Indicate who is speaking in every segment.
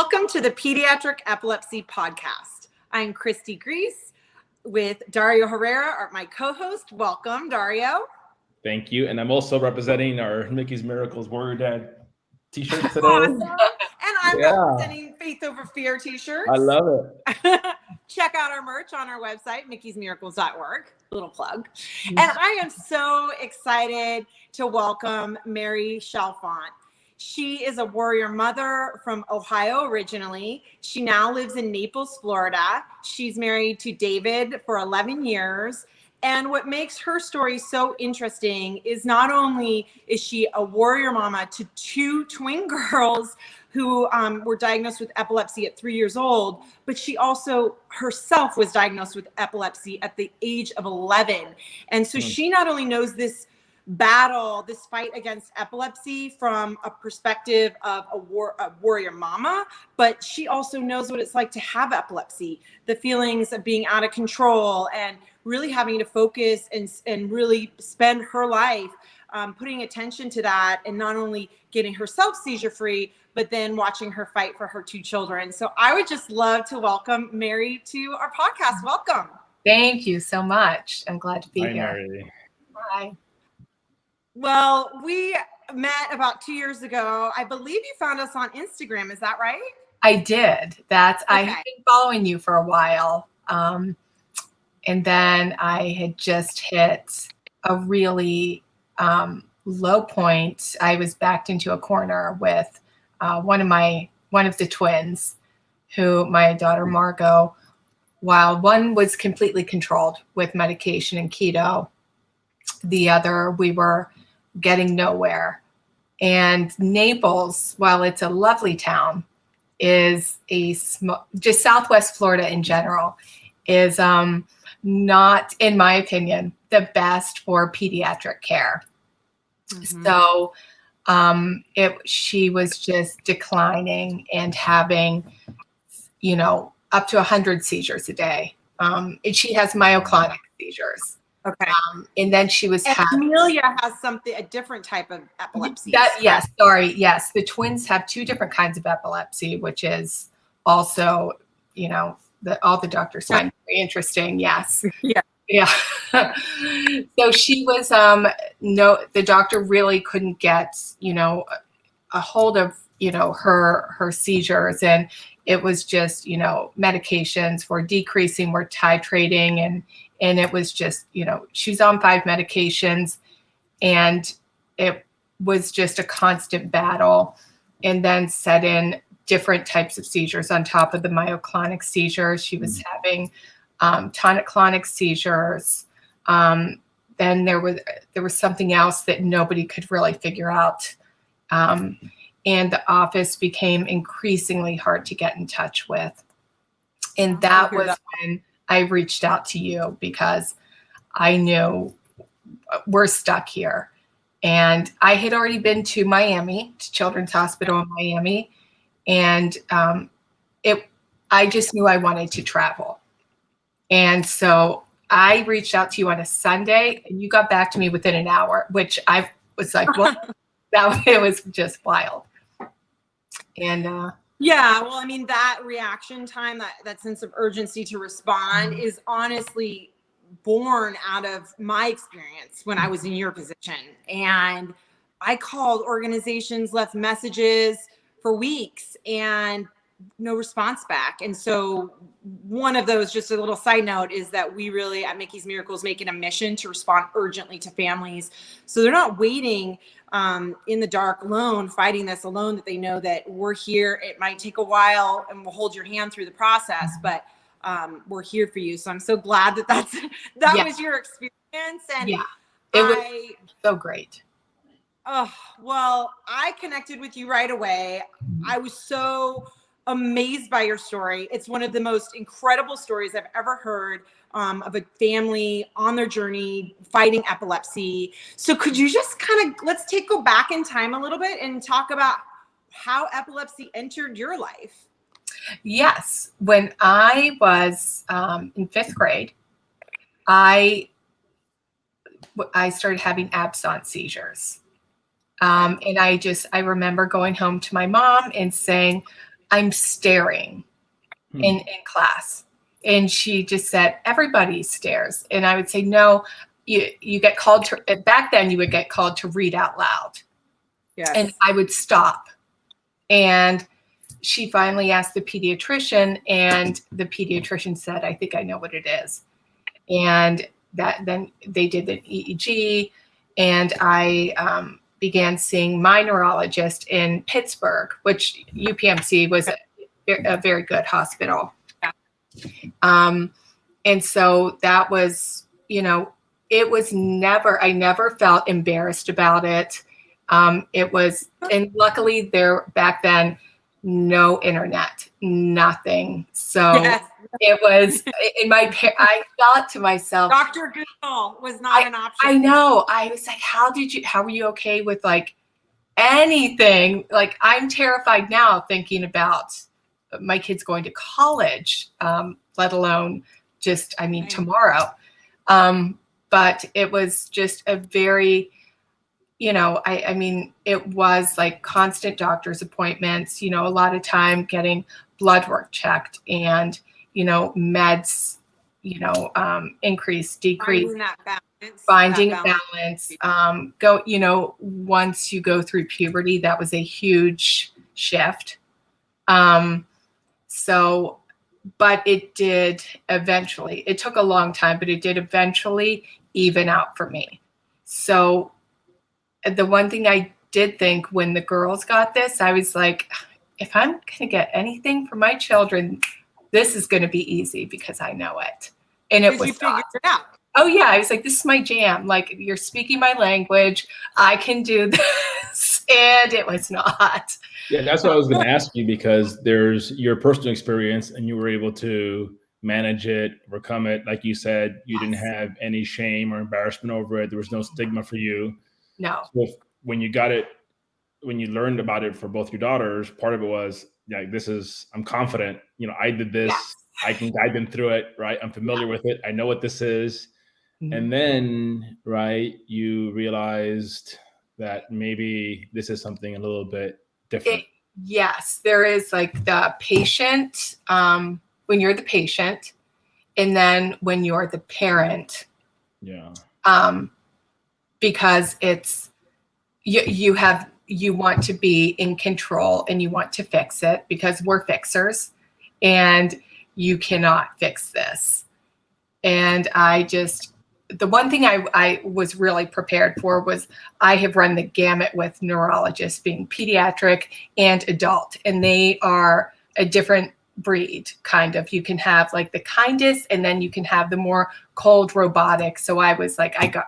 Speaker 1: Welcome to the Pediatric Epilepsy Podcast. I'm Christy Grease with Dario Herrera, my co-host. Welcome, Dario.
Speaker 2: Thank you. And I'm also representing our Mickey's Miracles Warrior Dad t-shirts today.
Speaker 1: Awesome. And I'm representing Faith Over Fear t-shirts.
Speaker 2: I love it.
Speaker 1: Check out our merch on our website, mickey'smiracles.org. Little plug. And I am so excited to welcome Mary Chalfant. She is a warrior mother from Ohio originally. She now lives in Naples, Florida. She's married to David for 11 years. And what makes her story so interesting is not only is she a warrior mama to two twin girls who were diagnosed with epilepsy at 3 years old, but she also herself was diagnosed with epilepsy at the age of 11. And so she not only knows this battle, this fight against epilepsy from a perspective of a warrior mama, but she also knows what it's like to have epilepsy, the feelings of being out of control and really having to focus and really spend her life putting attention to that, and not only getting herself seizure free, but then watching her fight for her two children. So I would just love to welcome Mary to our podcast. Welcome.
Speaker 3: Thank you so much. I'm glad to be here.
Speaker 2: Mary.
Speaker 3: Hi.
Speaker 1: Well, we met about 2 years ago. I believe you found us on Instagram. Is that right?
Speaker 3: I did. I had been following you for a while. And then I had just hit a really low point. I was backed into a corner with one of the twins, who my daughter Margot, while one was completely controlled with medication and keto, the other, we were getting nowhere. And Naples, while it's a lovely town, is just Southwest Florida in general, is not, in my opinion, the best for pediatric care. Mm-hmm. So she was just declining and having, up to 100 seizures a day. And she has myoclonic seizures.
Speaker 1: Okay.
Speaker 3: And then she was
Speaker 1: Amelia has a different type of epilepsy.
Speaker 3: Yes. The twins have two different kinds of epilepsy, which is also, all the doctors find very interesting. Yes. Yeah. So she was, the doctor really couldn't get, a hold of, her seizures, and it was just, medications were decreasing, were titrating, and it was just, she's on 5 medications, and it was just a constant battle, and then set in different types of seizures on top of the myoclonic seizures. She was having tonic-clonic seizures. Then there was something else that nobody could really figure out. And the office became increasingly hard to get in touch with. And that was when I reached out to you, because I knew we're stuck here. And I had already been to Miami, to Children's Hospital in Miami. And I just knew I wanted to travel. And so I reached out to you on a Sunday, and you got back to me within an hour, which I was like, what? It was just wild. And
Speaker 1: yeah, well, I mean, that reaction time, that sense of urgency to respond is honestly born out of my experience when I was in your position. And I called organizations, left messages for weeks, and no response back. And so one of those, just a little side note, is that we really at Mickey's Miracles make it a mission to respond urgently to families, so they're not waiting in the dark alone, fighting this alone, that they know that we're here. It might take a while, and we'll hold your hand through the process, but we're here for you. So I'm so glad that was your experience. And
Speaker 3: it was so great.
Speaker 1: Oh, well, I connected with you right away. I was so amazed by your story. It's one of the most incredible stories I've ever heard of a family on their journey fighting epilepsy. So could you just let's go back in time a little bit and talk about how epilepsy entered your life?
Speaker 3: Yes. When I was in 5th grade, I started having absence seizures. And I remember going home to my mom and saying, I'm staring in class. And she just said, everybody stares. And I would say, no, you get called to, back then you would get called to read out loud.
Speaker 1: Yes.
Speaker 3: And I would stop. And she finally asked the pediatrician, and the pediatrician said, I think I know what it is. And then they did the EEG, and I began seeing my neurologist in Pittsburgh, which UPMC was a very good hospital. And so that was, it was I never felt embarrassed about it. It was, and luckily back then, no internet, nothing. So yes. It was I thought to myself,
Speaker 1: Dr. Google was not an option.
Speaker 3: I know. I was like, how were you okay with like anything? Like, I'm terrified now thinking about my kids going to college, let alone just, tomorrow. But it was just a very, it was like constant doctor's appointments, a lot of time getting blood work checked and, meds, increase, decrease, finding balance. Once you go through puberty, that was a huge shift. But it did eventually, it took a long time, but it did eventually even out for me. So the one thing I did think when the girls got this, I was like, if I'm going to get anything for my children, this is going to be easy because I know it. And it was,
Speaker 1: you figured it out.
Speaker 3: Oh yeah. I was like, this is my jam. Like, you're speaking my language. I can do this. And it was not.
Speaker 2: Yeah, that's what I was going to ask you, because there's your personal experience and you were able to manage it, overcome it. Like you said, you didn't have any shame or embarrassment over it. There was no stigma for you.
Speaker 3: No.
Speaker 2: So when you got it, when you learned about it for both your daughters, part of it was like, I'm confident, I did this. Yes. I can guide them through it, right? I'm familiar with it. I know what this is. Mm-hmm. And then, right, you realized that maybe this is something a little bit different.
Speaker 3: Yes, there is like the patient, when you're the patient, and then when you're the parent.
Speaker 2: Yeah.
Speaker 3: Because it's, you want to be in control and you want to fix it because we're fixers and you cannot fix this. And the one thing I was really prepared for was I have run the gamut with neurologists, being pediatric and adult, and they are a different breed, kind of. You can have like the kindest, and then you can have the more cold robotic. So I was like, I got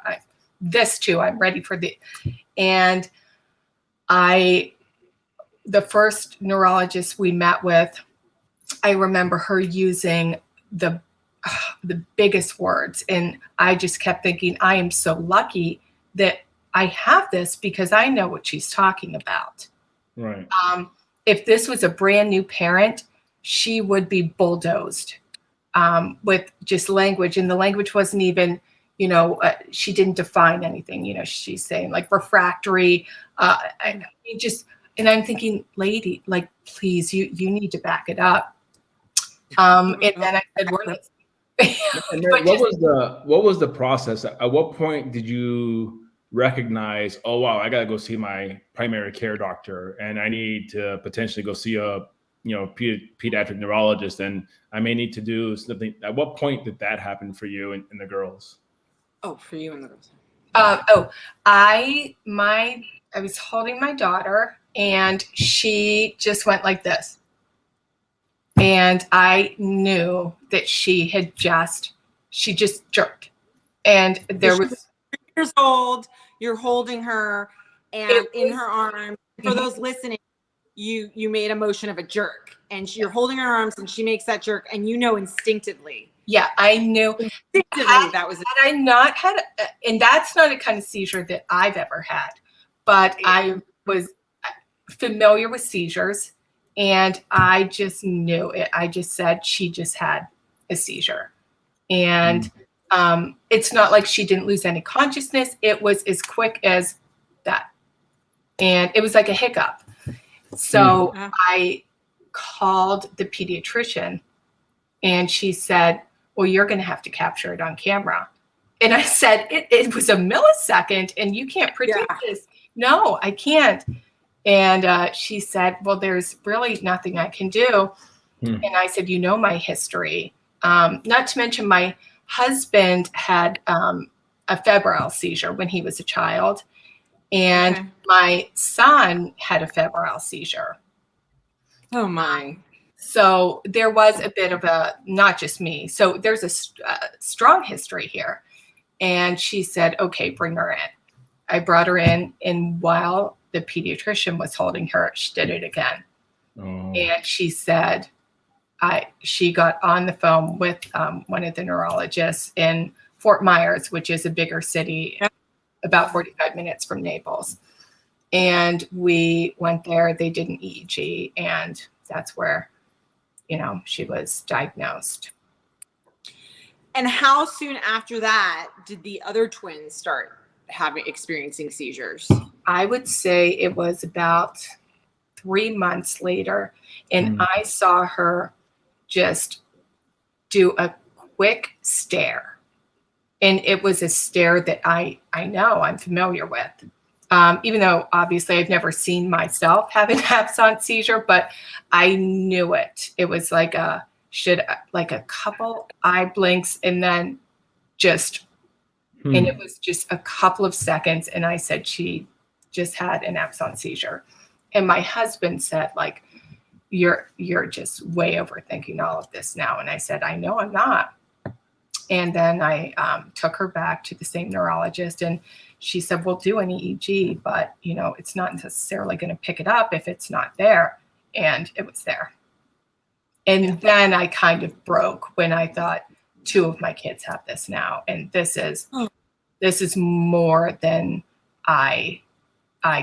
Speaker 3: this too. I'm ready for and the first neurologist we met with, I remember her using the biggest words. And I just kept thinking, I am so lucky that I have this because I know what she's talking about.
Speaker 2: Right.
Speaker 3: If this was a brand new parent, she would be bulldozed with just language. And the language wasn't even, she didn't define anything. She's saying like refractory. And I'm thinking, lady, like, please, you need to back it up. And then I said,
Speaker 2: what was the process? At what point did you recognize, oh wow, I gotta go see my primary care doctor, and I need to potentially go see a pediatric neurologist, and I may need to do something? At what point did that happen for you and the girls?
Speaker 1: Oh, for you and the girls.
Speaker 3: I was holding my daughter, and she just went like this. And I knew that she just jerked. And there was
Speaker 1: 3 years old, you're holding her and in her arms. For those listening, you made a motion of a jerk, and you're holding her arms and she makes that jerk, and instinctively.
Speaker 3: Yeah, I knew.
Speaker 1: That was.
Speaker 3: Had I not had, and that's not a kind of seizure that I've ever had, but I was familiar with seizures. And I just knew it. I just said she just had a seizure. And it's not like she didn't lose any consciousness. It was as quick as that. And it was like a hiccup. So I called the pediatrician and she said, well, you're going to have to capture it on camera. And I said, it was a millisecond and you can't predict this. No, I can't. And she said, well, there's really nothing I can do. And I said, you know, my history. Not to mention my husband had a febrile seizure when he was a child. And my son had a febrile seizure.
Speaker 1: Oh my.
Speaker 3: So there was a bit of a, not just me. So there's a strong history here. And she said, okay, bring her in. I brought her in, and while the pediatrician was holding her, she did it again. Oh. And she said, she got on the phone with one of the neurologists in Fort Myers, which is a bigger city, about 45 minutes from Naples. And we went there, they did an EEG, and that's where, you know, she was diagnosed.
Speaker 1: And how soon after that did the other twins start experiencing seizures?
Speaker 3: I would say it was about 3 months later. And I saw her just do a quick stare. And it was a stare that I know I'm familiar with. Even though obviously I've never seen myself have an absent seizure, but I knew it. It was like a couple eye blinks and then just, and it was just a couple of seconds. And I said, she just had an absent seizure. And my husband said, like, you're just way overthinking all of this now. And I said, I know I'm not. And then I took her back to the same neurologist, and she said, we'll do an EEG, but, you know, it's not necessarily going to pick it up if it's not there. And it was there. And then I kind of broke when I thought 2 of my kids have this now. And this is more than I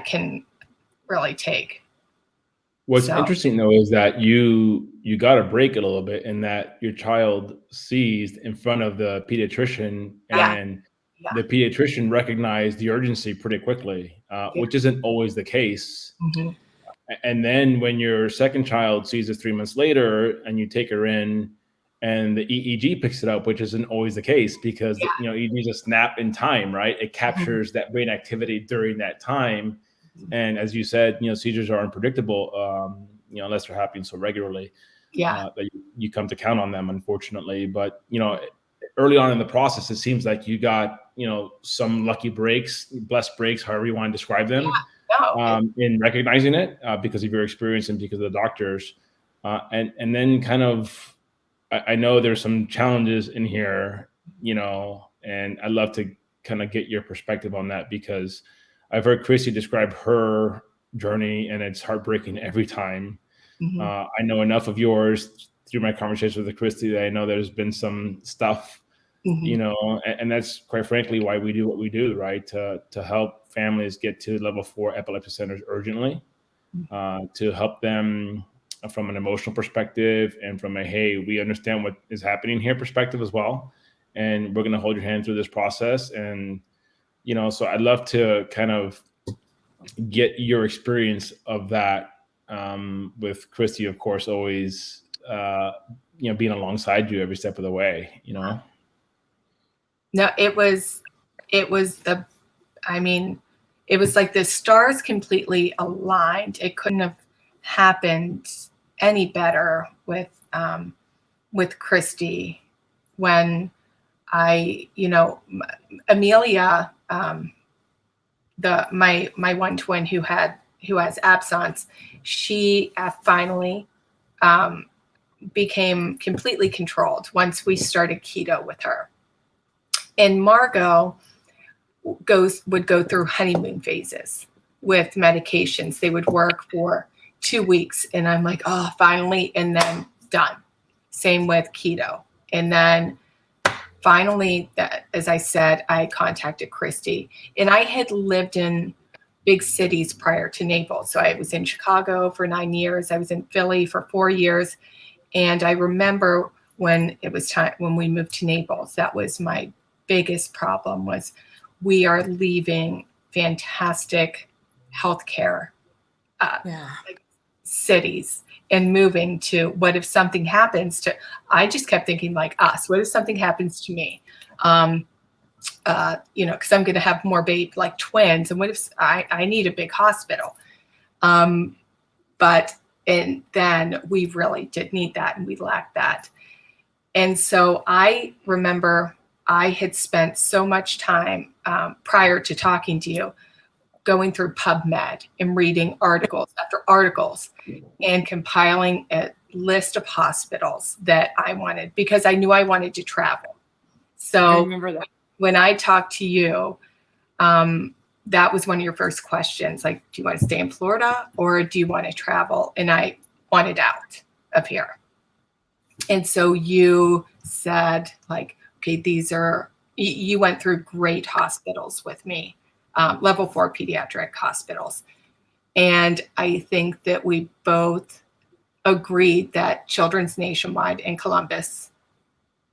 Speaker 3: can really take.
Speaker 2: What's interesting though is that you got a break a little bit in that your child seized in front of the pediatrician, and the pediatrician recognized the urgency pretty quickly, which isn't always the case. Mm-hmm. And then when your second child seizes 3 months later and you take her in and the EEG picks it up, which isn't always the case because you know, EEG is a snap in time, right? It captures that brain activity during that time. And as you said, you know, seizures are unpredictable, you know, unless they're happening so regularly that you come to count on them, unfortunately. But, you know, early on in the process, it seems like you got, you know, some lucky breaks, blessed breaks, however you want to describe them, in recognizing it because of your experience and because of the doctors. And then kind of, I know there's some challenges in here, you know, and I'd love to kind of get your perspective on that because I've heard Christy describe her journey, and it's heartbreaking every time. Mm-hmm. I know enough of yours through my conversations with Christy that I know there's been some stuff, you know, and that's quite frankly why we do what we do, right? To help families get to level 4 epilepsy centers urgently, to help them from an emotional perspective and from a, hey, we understand what is happening here perspective as well. And we're going to hold your hand through this process. And you know, so I'd love to kind of get your experience of that with Christy, of course, always, you know, being alongside you every step of the way, you know?
Speaker 3: No, it was like the stars completely aligned. It couldn't have happened any better with Christy when Amelia, my one twin who has absence, she finally became completely controlled once we started keto with her. And Margot would go through honeymoon phases with medications. They would work for 2 weeks, and I'm like, oh, finally, and then done. Same with keto, and then. Finally, as I said, I contacted Christy, and I had lived in big cities prior to Naples. So I was in Chicago for 9 years. I was in Philly for 4 years. And I remember when it was time, when we moved to Naples, that was my biggest problem was we are leaving fantastic healthcare, like cities and moving to, what if something happens to, I just kept thinking like us, what if something happens to me? Because I'm going to have more like twins. And what if I need a big hospital? And then we really did need that, and we lacked that. And so I remember I had spent so much time prior to talking to you going through PubMed and reading articles after articles and compiling a list of hospitals that I wanted, because I knew I wanted to travel. So
Speaker 1: I remember that.
Speaker 3: When I talked to you, that was one of your first questions. Like, do you want to stay in Florida or do you want to travel? And I wanted out of here. And so you said like, okay, you went through great hospitals with me, level 4 pediatric hospitals. And I think that we both agreed that Children's Nationwide in Columbus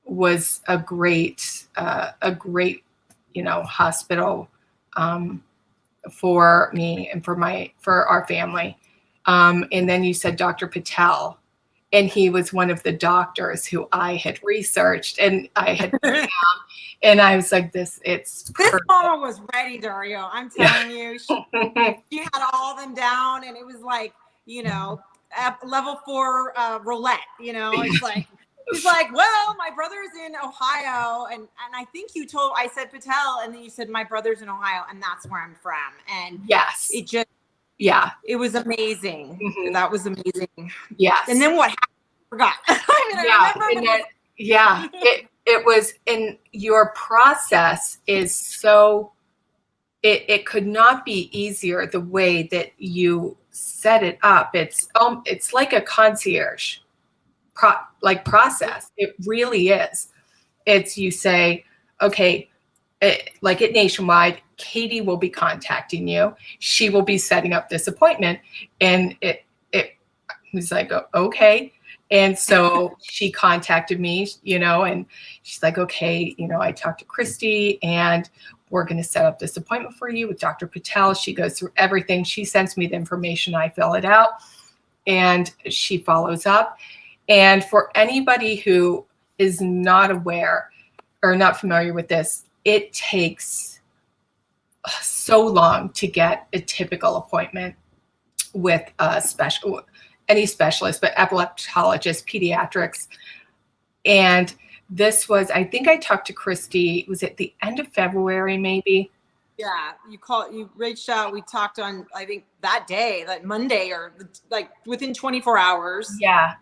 Speaker 3: was a great, hospital for me and for our family. And then you said Dr. Patel, and he was one of the doctors who I had researched, and I had and I was like, this
Speaker 1: mama was ready, Dario. I'm telling you, she had all them down, and it was like, level 4 roulette. It's like, he's like, well, my brother's in Ohio, and I think I said Patel, and then you said my brother's in Ohio, and that's where I'm from. And
Speaker 3: yes,
Speaker 1: it was amazing. Mm-hmm. That was amazing.
Speaker 3: Yes.
Speaker 1: And then what happened? I forgot. I remember.
Speaker 3: It was, and your process is so, it could not be easier the way that you set it up. It's like a concierge process. It really is. It's, you say, okay, like at Nationwide, Katie will be contacting you. She will be setting up this appointment. And it was like, okay. And so she contacted me, and she's like, okay, I talked to Christy, and we're going to set up this appointment for you with Dr. Patel. She goes through everything. She sends me the information. I fill it out, and she follows up. And for anybody who is not aware or not familiar with this, it takes so long to get a typical appointment with any specialist, but epileptologist, pediatrics. And this was, I think I talked to Christy, was it the end of February, maybe?
Speaker 1: Yeah, you reached out. We talked on, I think that day, like Monday, or like within 24 hours.
Speaker 3: Yeah.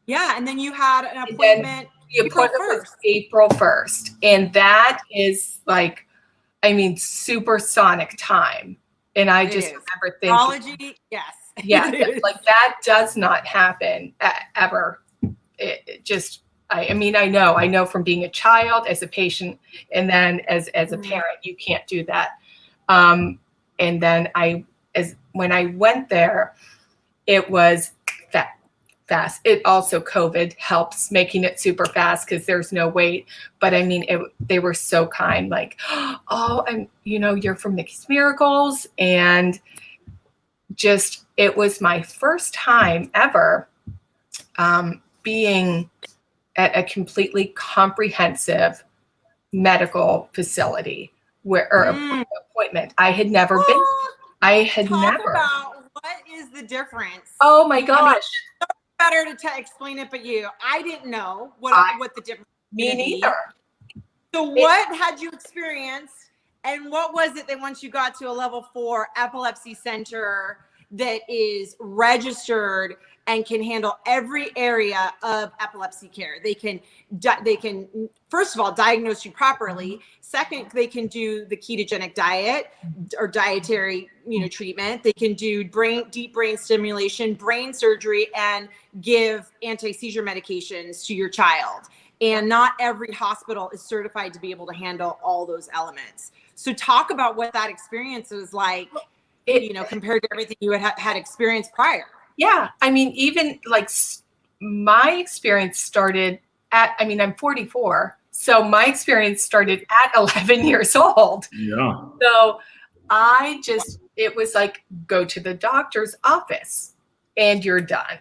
Speaker 1: Yeah. And then you had an appointment.
Speaker 3: The appointment was April 1st. And that is like, supersonic time. And I just remember thinking,
Speaker 1: neurology, yes.
Speaker 3: Yeah, like that does not happen ever. I know from being a child, as a patient, and then as a parent, you can't do that. And then when I went there, it was fast. It also, COVID helps making it super fast because there's no wait. But they were so kind, like, oh, and you're from Mickey's Miracles, and just, it was my first time ever being at a completely comprehensive medical facility appointment. I had never been. I had never.
Speaker 1: About what is the difference?
Speaker 3: Oh my gosh!
Speaker 1: Better to explain it, but I didn't know what the difference.
Speaker 3: Me neither.
Speaker 1: So what had you experienced? And what was it that once you got to a level 4 epilepsy center that is registered and can handle every area of epilepsy care? They can first of all diagnose you properly. Second, they can do the ketogenic diet or dietary treatment. They can do deep brain stimulation, brain surgery, and give anti-seizure medications to your child. And not every hospital is certified to be able to handle all those elements. So talk about what that experience was like, compared to everything you had experienced prior.
Speaker 3: Yeah. Even like my experience started at, I'm 44. So my experience started at 11 years old.
Speaker 2: Yeah.
Speaker 3: So it was like, go to the doctor's office. and you're done.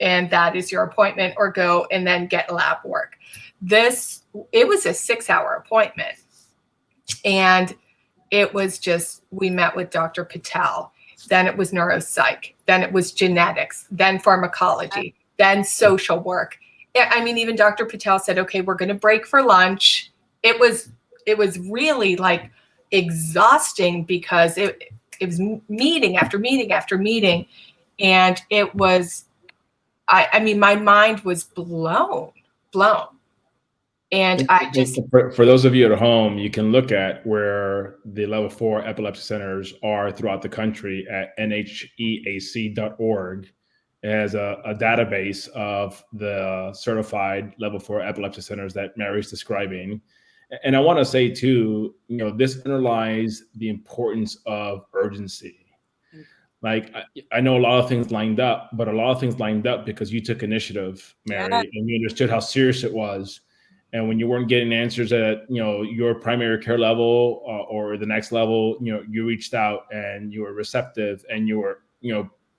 Speaker 3: And that is your appointment, or go and then get lab work. It was a 6-hour appointment. And it was just, we met with Dr. Patel. Then it was neuropsych. Then it was genetics. Then pharmacology. Then social work. I mean, even Dr. Patel said, okay, we're going to break for lunch. It was really like exhausting, because it was meeting after meeting after meeting. And it was, I mean, my mind was blown. And I just,
Speaker 2: for those of you at home, you can look at where the level 4 epilepsy centers are throughout the country at nheac.org. It has a database of the certified level 4 epilepsy centers that Mary's describing. And I want to say too, this underlies the importance of urgency. Like, I know a lot of things lined up, but a lot of things lined up because you took initiative, Mary, and you understood how serious it was. And when you weren't getting answers at, your primary care level or the next level, you reached out and you were receptive, and you were,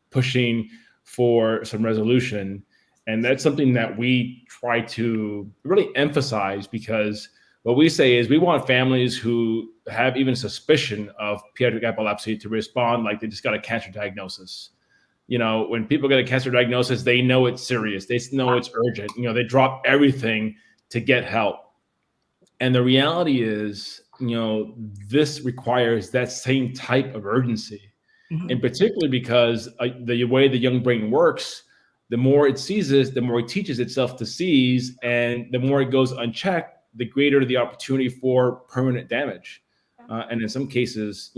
Speaker 2: pushing for some resolution. And that's something that we try to really emphasize, because what we say is we want families who have even suspicion of pediatric epilepsy to respond like they just got a cancer diagnosis. When people get a cancer diagnosis, they know it's serious. They know it's urgent. They drop everything to get help. And the reality is, this requires that same type of urgency. Mm-hmm. And particularly because the way the young brain works, the more it seizes, the more it teaches itself to seize. And the more it goes unchecked, the greater the opportunity for permanent damage. And in some cases,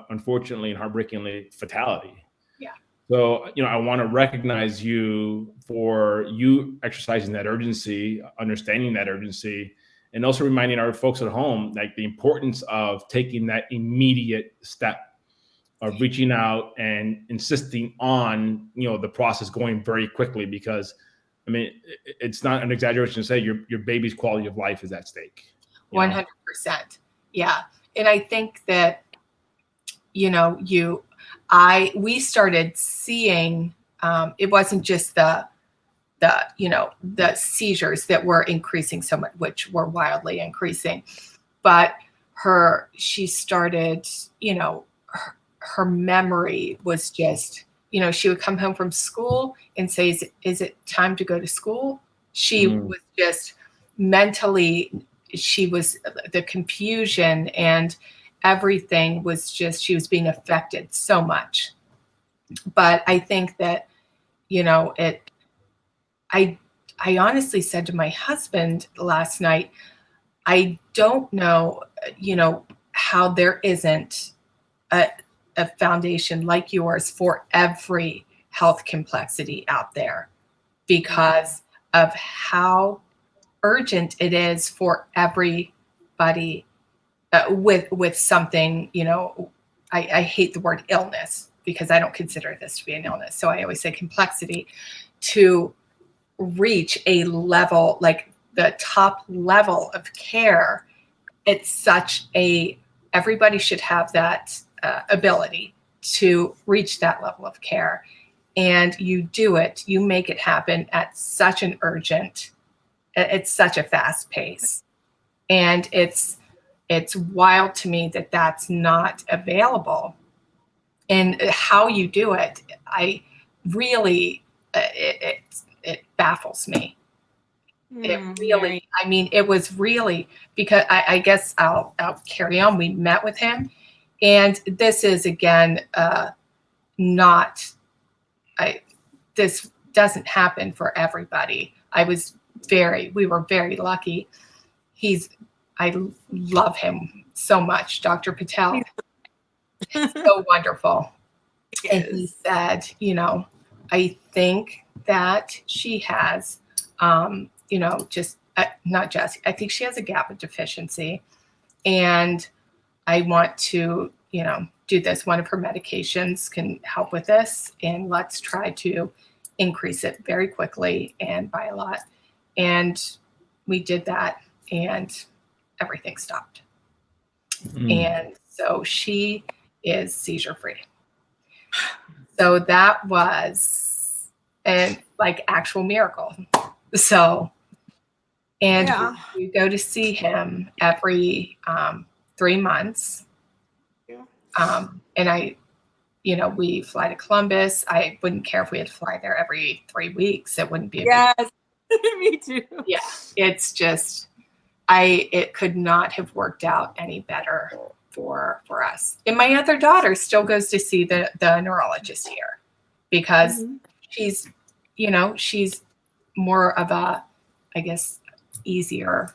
Speaker 2: unfortunately and heartbreakingly, fatality.
Speaker 3: Yeah.
Speaker 2: So, I want to recognize you for you exercising that urgency, understanding that urgency, and also reminding our folks at home, like, the importance of taking that immediate step of reaching out and insisting on, the process going very quickly, because I mean, it's not an exaggeration to say your baby's quality of life is at stake.
Speaker 3: 100%. Yeah. And I think that, we started seeing, it wasn't just the seizures that were increasing so much, which were wildly increasing, but she started, her memory was just, she would come home from school and say, is it time to go to school? She was just mentally, the confusion and everything was just, she was being affected so much. But I think that, I honestly said to my husband last night, I don't know, how there isn't a foundation like yours for every health complexity out there, because of how urgent it is for everybody with something, I hate the word illness, because I don't consider this to be an illness. So I always say complexity, to reach a level, like the top level of care. It's everybody should have that ability to reach that level of care. And you do it, you make it happen at such an urgent, it's such a fast pace. And it's wild to me that that's not available. And how you do it, I really, it baffles me. It really, I mean, it was really, because I guess I'll carry on. We met with him, and this is again, this doesn't happen for everybody. We were very lucky. I love him so much, Dr. Patel. So wonderful. And he said, I think that she has, I think she has a GABA deficiency, and I want to, do this. One of her medications can help with this, and let's try to increase it very quickly and by a lot. And we did that, and everything stopped. And so she is seizure free. So that was like actual miracle. So, and we go to see him every 3 months. And we fly to Columbus. I wouldn't care if we had to fly there every 3 weeks. It wouldn't be a big
Speaker 1: me too.
Speaker 3: Yeah, it's just, it could not have worked out any better for us. And my other daughter still goes to see the neurologist here because she's more of a, I guess, easier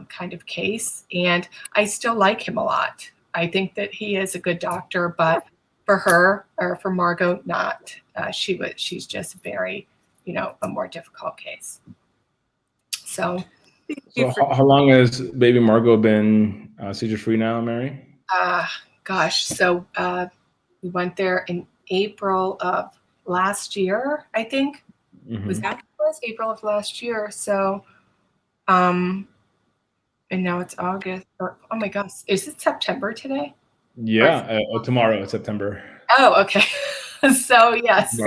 Speaker 3: kind of case. And I still like him a lot. I think that he is a good doctor, but for her, or for Margot, not. She's just very, a more difficult case. So
Speaker 2: how long has baby Margot been seizure free now, Mary?
Speaker 3: Gosh, so we went there in April of last year, I think. Was April of last year. So, and now it's August. Oh my gosh, is it September today?
Speaker 2: Yeah, tomorrow it's September.
Speaker 3: Oh, okay. So yes,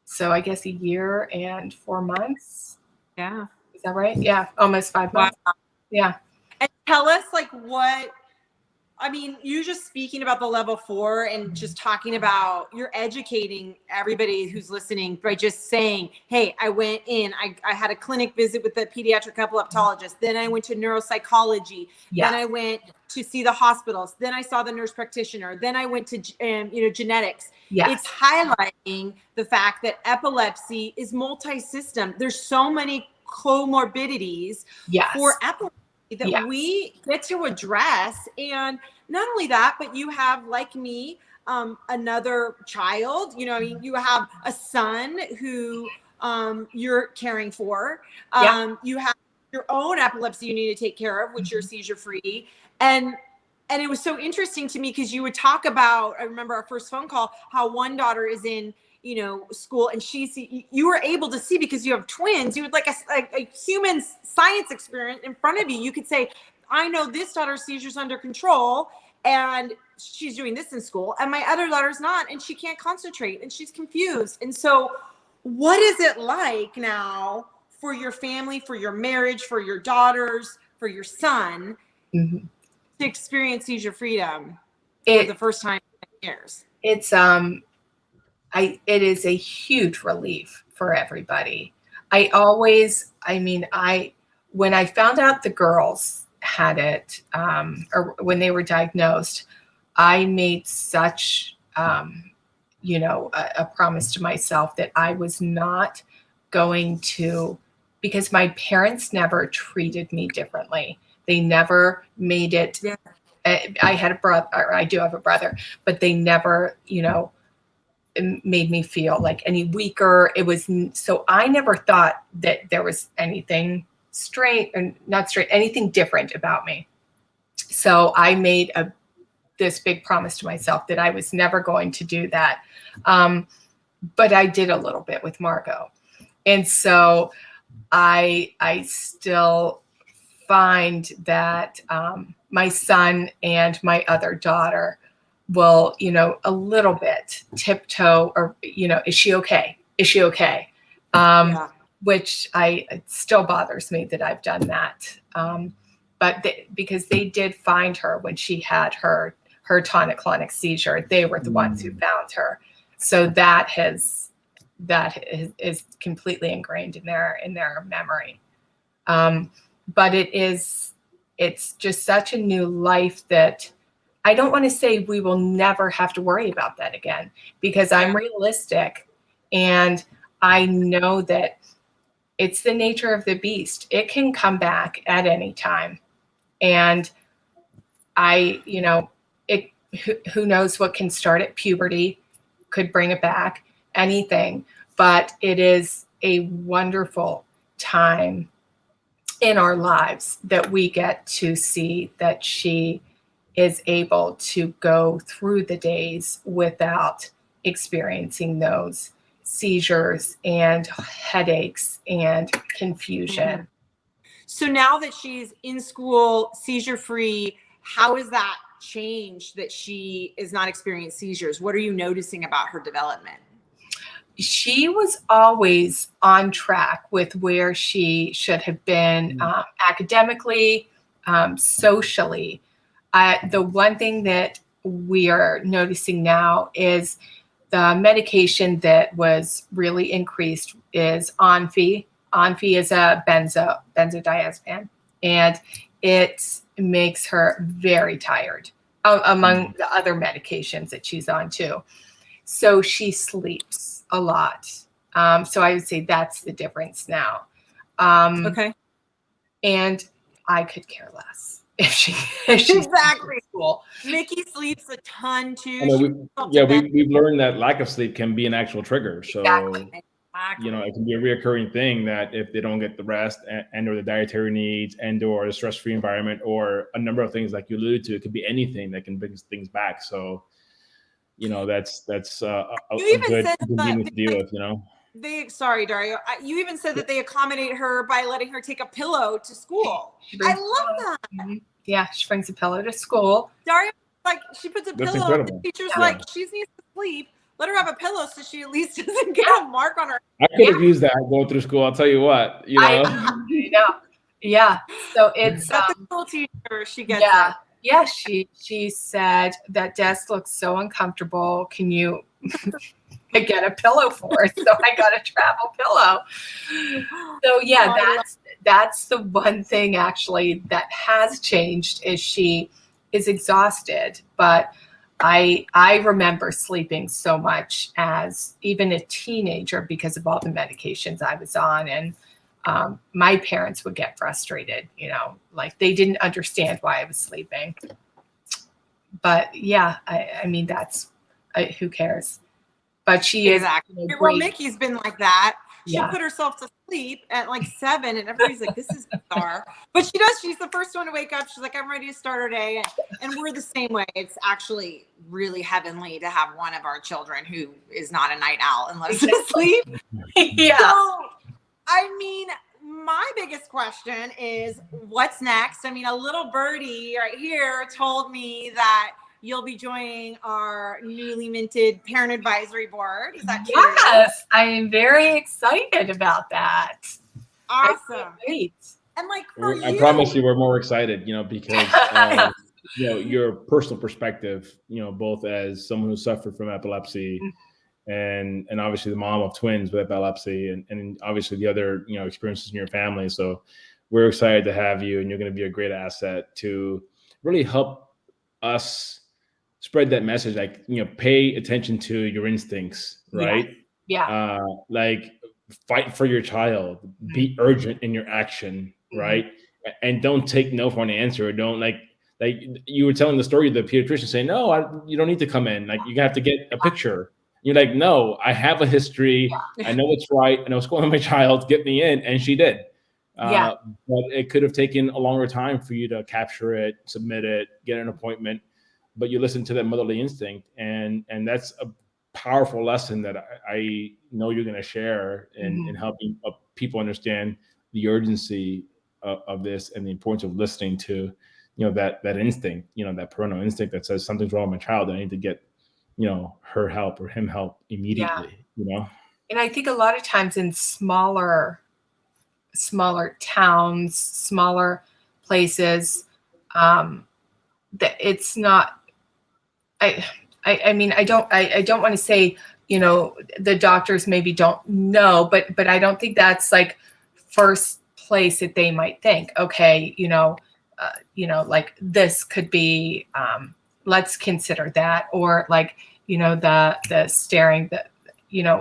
Speaker 3: so I guess a year and 4 months.
Speaker 1: Yeah,
Speaker 3: is that right? Yeah, almost 5 months. Wow. Yeah.
Speaker 1: And tell us, you just speaking about the level 4 and just talking about, you're educating everybody who's listening by just saying, hey, I went in, I had a clinic visit with the pediatric epileptologist. Then I went to neuropsychology. Yeah. Then I went to see the hospitals. Then I saw the nurse practitioner. Then I went to, genetics. Yes. It's highlighting the fact that epilepsy is multi-system. There's so many comorbidities for epilepsy that we get to address. And not only that, but you have, like me, another child, you have a son who you're caring for. You have your own epilepsy you need to take care of, which you're seizure free. And it was so interesting to me because you would talk about, I remember our first phone call, how one daughter is in school, and you were able to see, because you have twins, you would like a human science experiment in front of you. You could say, I know this daughter's seizure's under control and she's doing this in school, and my other daughter's not, and she can't concentrate and she's confused. And so what is it like now for your family, for your marriage, for your daughters, for your son to experience seizure freedom for the first time in years?
Speaker 3: It's it is a huge relief for everybody. When I found out the girls had it, or when they were diagnosed, I made such, a promise to myself that I was not going to, because my parents never treated me differently. They never made it. Yeah. I had a brother, or I do have a brother, but they never, made me feel like any weaker. So I never thought that there was anything anything different about me. So I made this big promise to myself that I was never going to do that. But I did a little bit with Margot. And so I still find that my son and my other daughter will, a little bit tiptoe, or, is she okay? Is she okay? Which it still bothers me that I've done that. But because they did find her when she had her tonic-clonic seizure, they were the ones who found her. So that is completely ingrained in their memory. But it's just such a new life that I don't want to say we will never have to worry about that again, because I'm realistic and I know that it's the nature of the beast. It can come back at any time. And who knows what can start at puberty, could bring it back, anything. But it is a wonderful time in our lives that we get to see that she is able to go through the days without experiencing those seizures and headaches and confusion.
Speaker 1: So now that she's in school, seizure free, how is that changed that she is not experiencing seizures? What are you noticing about her development?
Speaker 3: She was always on track with where she should have been, academically, socially. The one thing that we are noticing now is the medication that was really increased is Onfi. Onfi is a benzodiazepine, and it makes her very tired, among the other medications that she's on too. So she sleeps a lot. So I would say that's the difference now.
Speaker 1: Okay.
Speaker 3: And I could care less if she's
Speaker 1: Exactly.
Speaker 3: in school.
Speaker 1: Mickey sleeps a ton too.
Speaker 2: I mean, we've learned that lack of sleep can be an actual trigger. So,
Speaker 3: Exactly.
Speaker 2: it can be a reoccurring thing that if they don't get the rest and or the dietary needs and or the stress-free environment or a number of things like you alluded to, it could be anything that can bring things back. So, that's a good thing to deal with,
Speaker 1: Sorry, Dario. You even said that they accommodate her by letting her take a pillow to school. I love that.
Speaker 3: Mm-hmm. Yeah, she brings a pillow to school.
Speaker 1: Dario, she puts a
Speaker 2: That's
Speaker 1: pillow.
Speaker 2: incredible.
Speaker 1: The teacher's like, she needs to sleep. Let her have a pillow so she at least doesn't get a mark on her.
Speaker 2: I could have used that going through school. I'll tell you what.
Speaker 3: I know. Yeah. So it's
Speaker 1: that's a cool teacher. She gets
Speaker 3: it.
Speaker 1: Yeah,
Speaker 3: she said that desk looks so uncomfortable. Can you get a pillow for us? So I got a travel pillow. So yeah, that's the one thing actually that has changed is she is exhausted. But I remember sleeping so much as even a teenager because of all the medications I was on, and my parents would get frustrated, like they didn't understand why I was sleeping. But yeah, I mean, who cares? But she
Speaker 1: exactly.
Speaker 3: is.
Speaker 1: Well, Mickey's been like that. She
Speaker 3: Yeah.
Speaker 1: put herself to sleep at like 7, and everybody's like, "This is bizarre." But she does. She's the first one to wake up. She's like, "I'm ready to start her day," and we're the same way. It's actually really heavenly to have one of our children who is not a night owl and loves to sleep.
Speaker 3: Yeah.
Speaker 1: So, I mean, my biggest question is, what's next? I mean, a little birdie right here told me that you'll be joining our newly minted parent advisory board. Is that true?
Speaker 3: Yes, I am very excited about that.
Speaker 1: Awesome.
Speaker 3: Great.
Speaker 1: And for
Speaker 2: I promise you, we're more excited, because your personal perspective, both as someone who suffered from epilepsy, and obviously the mom of twins with epilepsy, and obviously the other experiences in your family. So we're excited to have you, and you're going to be a great asset to really help us spread that message, pay attention to your instincts, right?
Speaker 3: Yeah.
Speaker 2: Fight for your child, be urgent in your action, right? And don't take no for an answer. Don't like you were telling the story of the pediatrician saying, no, you don't need to come in. You have to get a picture. You're like, no, I have a history. I know what's right. I know what's going on with my child. Get me in. And she did. But it could have taken a longer time for you to capture it, submit it, get an appointment. But you listen to that motherly instinct, and that's a powerful lesson that I know you're going to share in helping people understand the urgency of this and the importance of listening to, that instinct, that parental instinct that says something's wrong with my child. I need to get, her help or him help immediately.
Speaker 3: And I think a lot of times in smaller towns, smaller places, that it's not. I mean, I don't want to say, the doctors maybe don't know, but I don't think that's first place that they might think, okay, this could be, let's consider that, or the staring,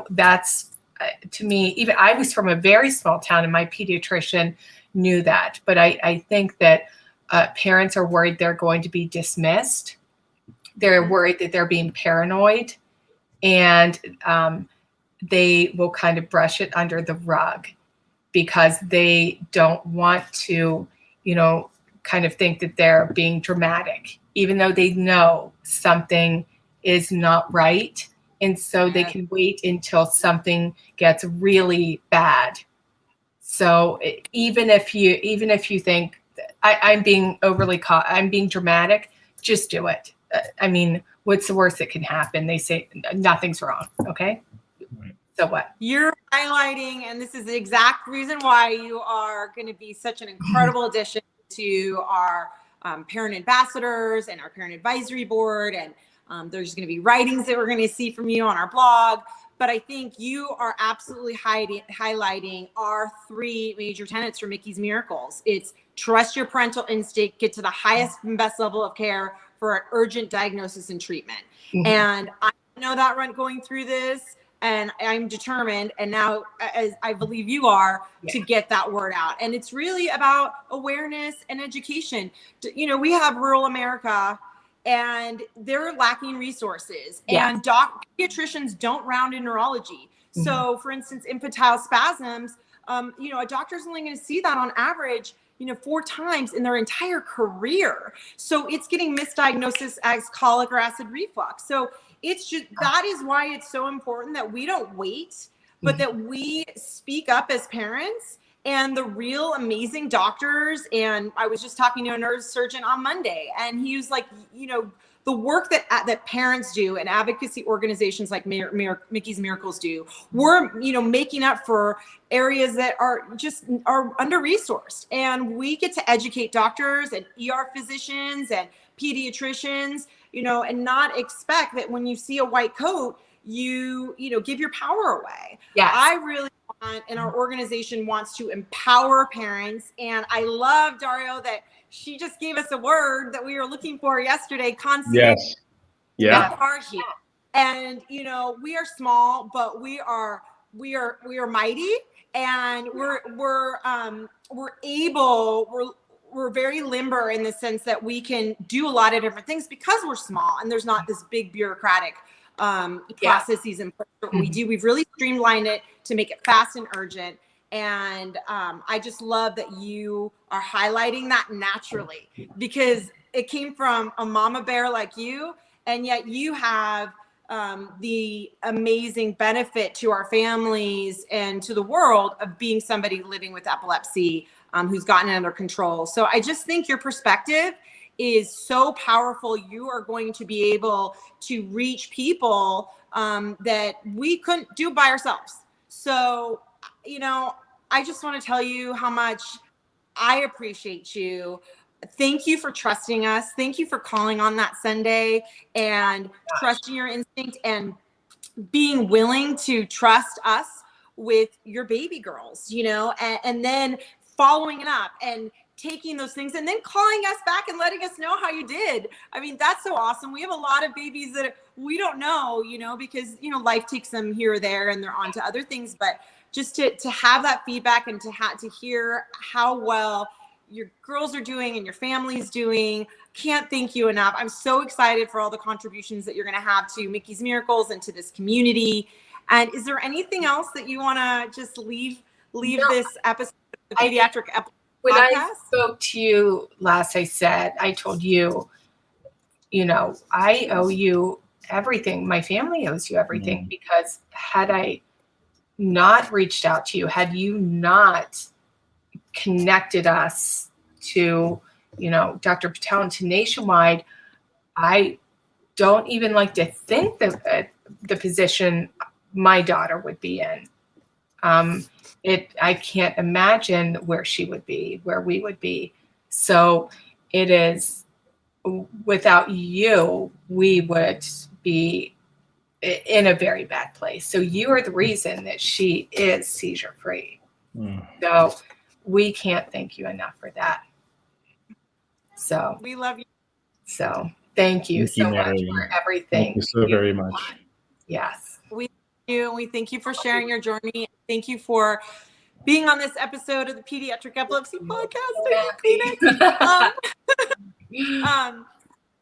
Speaker 3: that's to me, even I was from a very small town and my pediatrician knew that, but I think that parents are worried they're going to be dismissed. They're worried that they're being paranoid, and they will kind of brush it under the rug because they don't want to, kind of think that they're being dramatic, even though they know something is not right. And so they can wait until something gets really bad. So even if you think I'm being I'm being dramatic, just do it. I mean, what's the worst that can happen? They say nothing's wrong. Okay.
Speaker 2: Right.
Speaker 3: So what?
Speaker 1: You're highlighting, and this is the exact reason why you are going to be such an incredible addition to our parent ambassadors and our parent advisory board. And there's going to be writings that we're going to see from you on our blog. But I think you are absolutely highlighting our 3 major tenets for Mickey's Miracles. It's trust your parental instinct, get to the highest and best level of care for an urgent diagnosis and treatment. Mm-hmm. And I know that going through this, and I'm determined, and now, as I believe you are, to get that word out. And it's really about awareness and education. You know, we have rural America, and they're lacking resources. Yes. And pediatricians don't round in neurology. Mm-hmm. So, for instance, infantile spasms, you know, a doctor's only going to see that on average, you know, 4 times in their entire career. So it's getting misdiagnosis as colic or acid reflux. So it's just, that is why it's so important that we don't wait, but that we speak up as parents. And the real amazing doctors, and I was just talking to a neurosurgeon on Monday, and he was like, you know, the work that parents do and advocacy organizations like Mickey's Miracles do, we're, you know, making up for areas that are under-resourced. And we get to educate doctors and ER physicians and pediatricians, you know, and not expect that when you see a white coat, you know, give your power away. Yeah, I really want, and our organization wants to empower parents. And I love, Dario, that she just gave us a word that we were looking for yesterday. Concierge.
Speaker 2: Yes. Yeah.
Speaker 1: Here. And you know, we are small, but we are mighty, and we're very limber in the sense that we can do a lot of different things because we're small, and there's not this big bureaucratic processes in place that we do. We've really streamlined it to make it fast and urgent. And I just love that you are highlighting that naturally, because it came from a mama bear like you, and yet you have the amazing benefit to our families and to the world of being somebody living with epilepsy who's gotten it under control. So I just think your perspective is so powerful. You are going to be able to reach people that we couldn't do by ourselves. So, you know, I just want to tell you how much I appreciate you. Thank you for trusting us. Thank you for calling on that Sunday and trusting your instinct and being willing to trust us with your baby girls, you know, and then following it up and taking those things and then calling us back and letting us know how you did. I mean, that's so awesome. We have a lot of babies that we don't know, you know, because, you know, life takes them here or there and they're on to other things. But just to have that feedback and to hear how well your girls are doing and your family's doing, can't thank you enough. I'm so excited for all the contributions that you're going to have to Mickey's Miracles and to this community. And is there anything else that you want to just leave this episode of the pediatric episode?
Speaker 3: When I spoke to you last, I told you, you know, I owe you everything. My family owes you everything, because had I not reached out to you, had you not connected us to, you know, Dr. Patel and to Nationwide, I don't even like to think that the position my daughter would be in. I can't imagine where she would be, where we would be. So it is, without you, we would be in a very bad place. So you are the reason that she is seizure free. So we can't thank you enough for that. So
Speaker 1: we love you.
Speaker 3: So thank you so much for everything.
Speaker 2: Thank you so very much.
Speaker 3: Yes.
Speaker 1: We thank you for sharing your journey. Thank you for being on this episode of the Pediatric Epilepsy Podcast.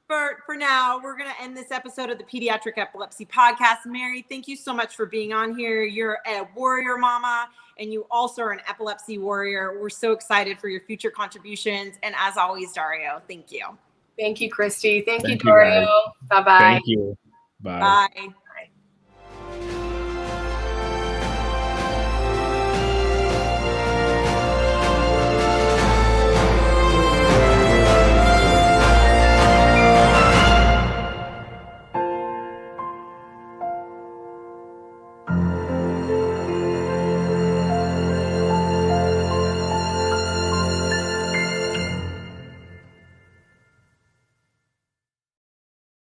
Speaker 1: For now, we're going to end this episode of the Pediatric Epilepsy Podcast. Mary, thank you so much for being on here. You're a warrior mama, and you also are an epilepsy warrior. We're so excited for your future contributions. And as always, Dario, thank you.
Speaker 3: Thank you, Christy. Thank you, Dario. Bye-bye.
Speaker 2: Thank you. Bye.
Speaker 1: Bye.